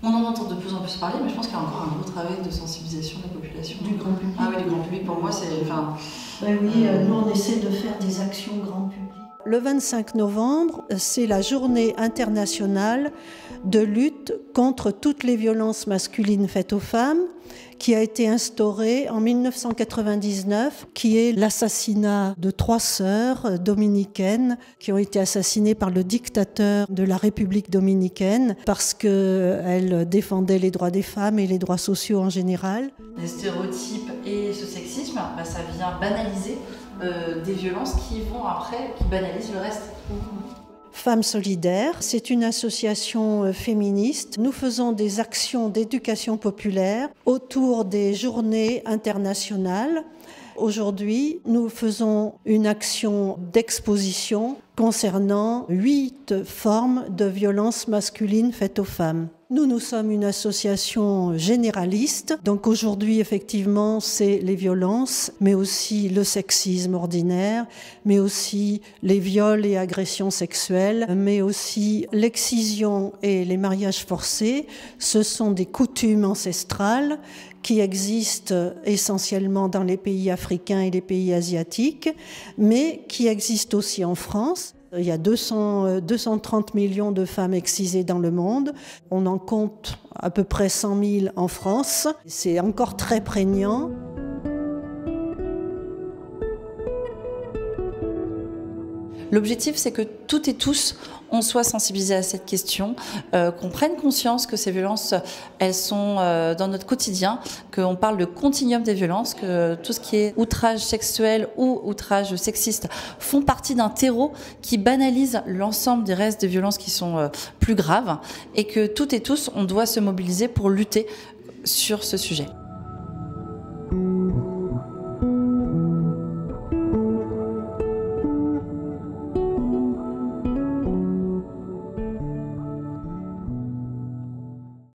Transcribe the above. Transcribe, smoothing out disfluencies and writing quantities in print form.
On en entend de plus en plus parler, mais je pense qu'il y a encore un gros travail de sensibilisation de la population. Du grand public. Ah oui, du grand public, pour moi, c'est... Nous on essaie de faire des actions grand public. Le 25 novembre, c'est la journée internationale de lutte contre toutes les violences masculines faites aux femmes, qui a été instaurée en 1999, qui est l'assassinat de 3 sœurs dominicaines qui ont été assassinées par le dictateur de la République dominicaine parce qu'elles défendaient les droits des femmes et les droits sociaux en général. Les stéréotypes et ce sexisme, ça vient banaliser des violences qui banalisent le reste. Femmes solidaires, c'est une association féministe. Nous faisons des actions d'éducation populaire autour des journées internationales. Aujourd'hui, nous faisons une action d'exposition concernant 8 formes de violences masculines faites aux femmes. Nous sommes une association généraliste. Donc aujourd'hui, effectivement, c'est les violences, mais aussi le sexisme ordinaire, mais aussi les viols et agressions sexuelles, mais aussi l'excision et les mariages forcés. Ce sont des coutumes ancestrales qui existent essentiellement dans les pays africains et les pays asiatiques, mais qui existent aussi en France. Il y a 230 millions de femmes excisées dans le monde. On en compte à peu près 100 000 en France. C'est encore très prégnant. L'objectif, c'est que toutes et tous, on soit sensibilisés à cette question, qu'on prenne conscience que ces violences, elles sont dans notre quotidien, qu'on parle de continuum des violences, que tout ce qui est outrage sexuel ou outrage sexiste font partie d'un terreau qui banalise l'ensemble des restes de violences qui sont plus graves et que toutes et tous, on doit se mobiliser pour lutter sur ce sujet.